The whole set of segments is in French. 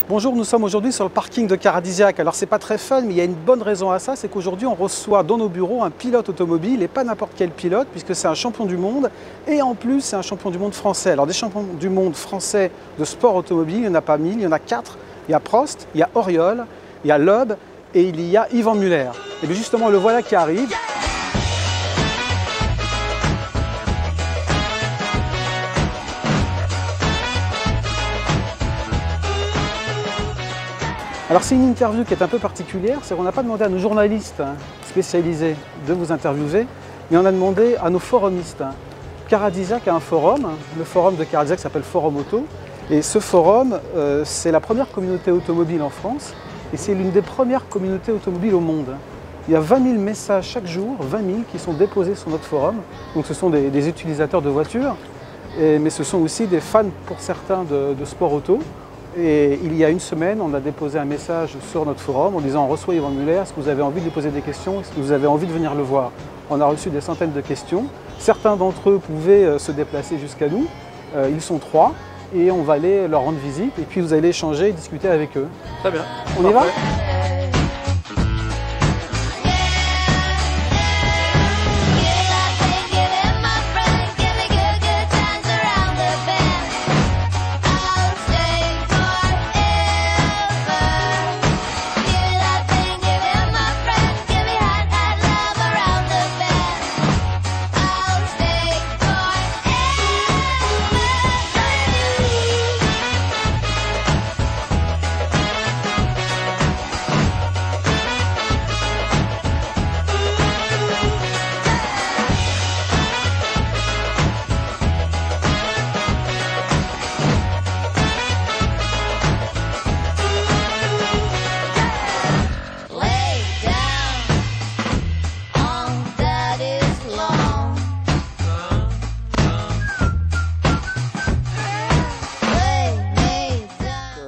Bonjour, nous sommes aujourd'hui sur le parking de Caradisiac. Alors c'est pas très fun, mais il y a une bonne raison à ça, c'est qu'aujourd'hui on reçoit dans nos bureaux un pilote automobile, et pas n'importe quel pilote, puisque c'est un champion du monde, et en plus c'est un champion du monde français. Alors des champions du monde français de sport automobile, il n'y en a pas 1000, il y en a 4. Il y a Prost, il y a Auriol, il y a Loeb, et il y a Yvan Muller. Et bien justement le voilà qui arrive. Alors c'est une interview qui est un peu particulière, c'est qu'on n'a pas demandé à nos journalistes spécialisés de vous interviewer, mais on a demandé à nos forumistes. Caradisiac a un forum, le forum de Caradisiac s'appelle Forum Auto, et ce forum, c'est la première communauté automobile en France, et c'est l'une des premières communautés automobiles au monde. Il y a 20 000 messages chaque jour, 20 000 qui sont déposés sur notre forum, donc ce sont des utilisateurs de voitures, mais ce sont aussi des fans pour certains de sport auto. Et il y a une semaine, on a déposé un message sur notre forum en disant « On reçoit Yvan Muller, est-ce que vous avez envie de lui poser des questions? Est-ce que vous avez envie de venir le voir ?» On a reçu des centaines de questions. Certains d'entre eux pouvaient se déplacer jusqu'à nous. Ils sont 3 et on va aller leur rendre visite et puis vous allez échanger et discuter avec eux. Très bien. On y va ?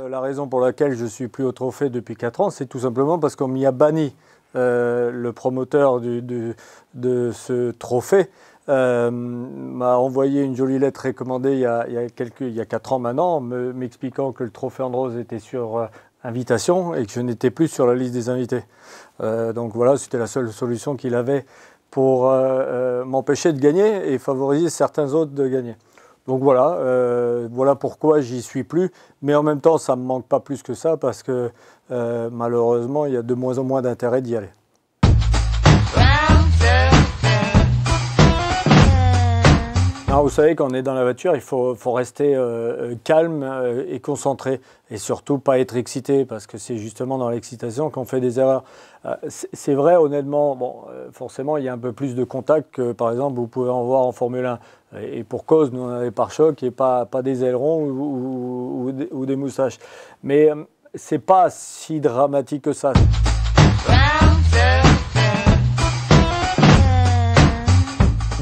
La raison pour laquelle je ne suis plus au trophée depuis 4 ans, c'est tout simplement parce qu'on m'y a banni. Le promoteur de ce trophée m'a envoyé une jolie lettre recommandée il y a 4 ans maintenant, m'expliquant que le trophée Andros était sur invitation et que je n'étais plus sur la liste des invités. Donc voilà, c'était la seule solution qu'il avait pour m'empêcher de gagner et favoriser certains autres de gagner. Donc voilà, voilà pourquoi j'y suis plus, mais en même temps ça ne me manque pas plus que ça parce que malheureusement il y a de moins en moins d'intérêt d'y aller. Alors, vous savez, quand on est dans la voiture, il faut rester calme et concentré et surtout pas être excité parce que c'est justement dans l'excitation qu'on fait des erreurs. C'est vrai, honnêtement, bon, forcément il y a un peu plus de contact que par exemple vous pouvez en voir en Formule 1. Et pour cause, nous on a des pare-chocs et pas des ailerons ou des moustaches. Mais c'est pas si dramatique que ça.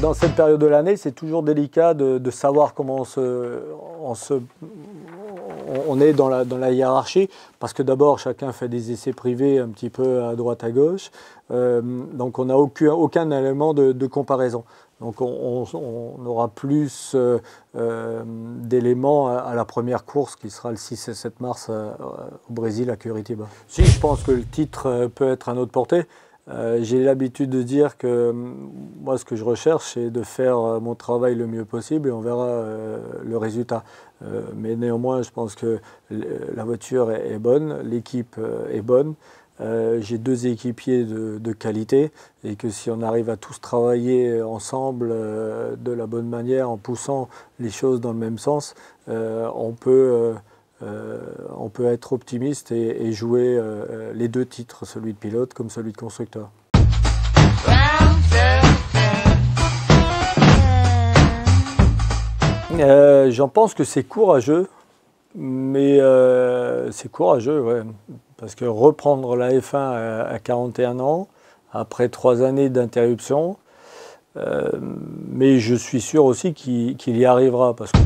Dans cette période de l'année, c'est toujours délicat de savoir comment on est dans la hiérarchie, parce que d'abord chacun fait des essais privés un petit peu à droite à gauche, donc on n'a aucun élément de comparaison. Donc on aura plus d'éléments à la première course qui sera le 6 et 7 mars au Brésil à Curitiba. Si je pense que le titre peut être à notre portée, j'ai l'habitude de dire que moi ce que je recherche c'est de faire mon travail le mieux possible et on verra le résultat. Mais néanmoins je pense que la voiture est bonne, l'équipe est bonne. J'ai 2 équipiers de qualité et que si on arrive à tous travailler ensemble de la bonne manière en poussant les choses dans le même sens, on peut être optimiste et jouer les 2 titres, celui de pilote comme celui de constructeur. J'en pense que c'est courageux, mais c'est courageux, ouais. Parce que reprendre la F1 à 41 ans, après 3 années d'interruption, mais je suis sûr aussi qu'il y arrivera. Parce que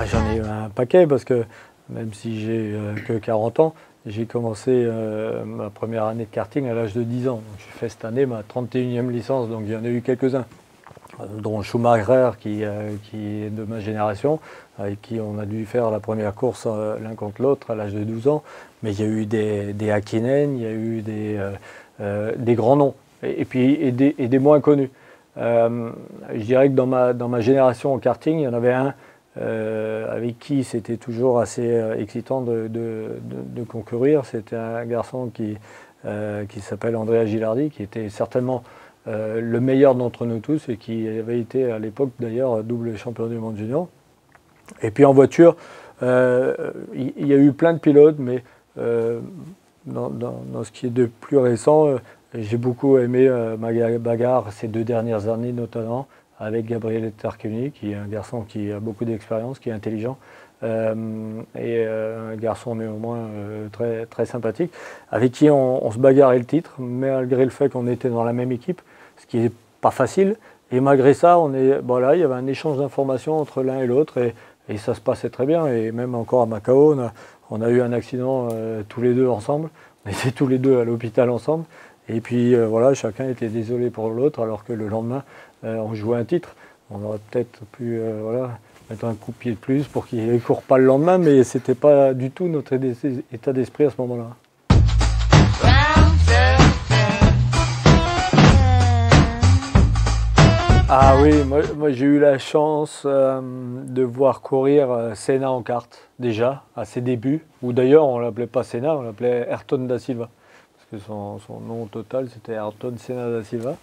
j'en ai eu un paquet, parce que même si j'ai que 40 ans, j'ai commencé ma première année de karting à l'âge de 10 ans. Donc, j'ai fait cette année ma 31e licence, donc il y en a eu quelques-uns. dont Schumacher qui est de ma génération, avec qui on a dû faire la première course l'un contre l'autre à l'âge de 12 ans. Mais il y a eu des Häkkinen, il y a eu des grands noms, et puis des moins connus. Je dirais que dans ma génération en karting, il y en avait un avec qui c'était toujours assez excitant de concourir. C'était un garçon qui s'appelle Andrea Gilardi, qui était certainement le meilleur d'entre nous tous et qui avait été à l'époque d'ailleurs double champion du monde junior. Et puis en voiture, il y a eu plein de pilotes, mais dans ce qui est de plus récent, j'ai beaucoup aimé ma bagarre ces 2 dernières années notamment avec Gabriele Tarquini, qui est un garçon qui a beaucoup d'expérience, qui est intelligent, et un garçon néanmoins très, très sympathique, avec qui on se bagarrait le titre, malgré le fait qu'on était dans la même équipe, ce qui n'est pas facile. Et malgré ça, il y avait un échange d'informations entre l'un et l'autre, et ça se passait très bien. Et même encore à Macao, on a eu un accident tous les deux ensemble. On était tous les deux à l'hôpital ensemble. Et puis voilà, chacun était désolé pour l'autre, alors que le lendemain, on jouait un titre. On aurait peut-être pu mettre un coup de pied de plus pour qu'il ne court pas le lendemain, mais ce n'était pas du tout notre état d'esprit à ce moment-là. Ah oui, moi j'ai eu la chance de voir courir Senna en kart, déjà, à ses débuts, ou d'ailleurs on ne l'appelait pas Senna, on l'appelait Ayrton da Silva, parce que son nom total c'était Ayrton Senna da Silva,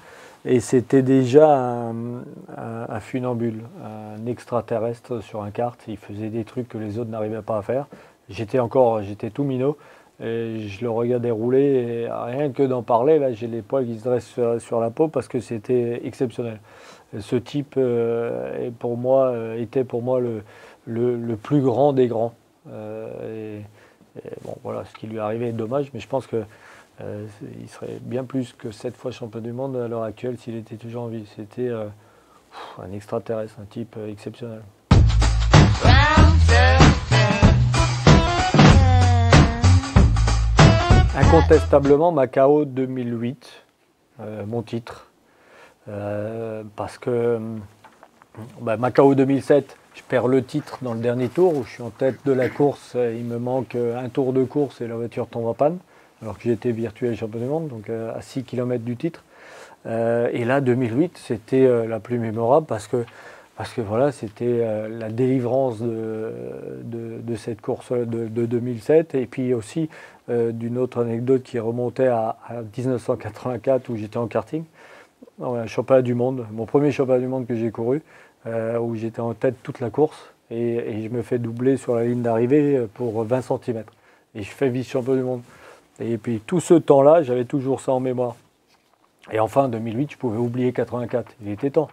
et c'était déjà un funambule, un extraterrestre sur un kart. Il faisait des trucs que les autres n'arrivaient pas à faire. J'étais tout minot, et je le regardais rouler, et rien que d'en parler, là j'ai les poils qui se dressent sur la peau parce que c'était exceptionnel. Ce type était pour moi le plus grand des grands. Bon, voilà, ce qui lui est arrivé est dommage, mais je pense qu'il serait bien plus que 7 fois champion du monde à l'heure actuelle s'il était toujours en vie. C'était un extraterrestre, un type exceptionnel. Incontestablement, Macao 2008, mon titre. Parce que Macao 2007, je perds le titre dans le dernier tour où je suis en tête de la course. Il me manque un tour de course et la voiture tombe en panne, alors que j'étais virtuel champion du monde, donc à 6 km du titre. Et là, 2008, c'était la plus mémorable parce que voilà, c'était la délivrance de cette course de 2007, et puis aussi d'une autre anecdote qui remontait à 1984 où j'étais en karting. Un championnat du monde, mon premier championnat du monde que j'ai couru, où j'étais en tête toute la course, et je me fais doubler sur la ligne d'arrivée pour 20 cm. Et je fais vice-champion du monde. Et puis tout ce temps-là, j'avais toujours ça en mémoire. Et enfin, en 2008, je pouvais oublier 84. Il était temps.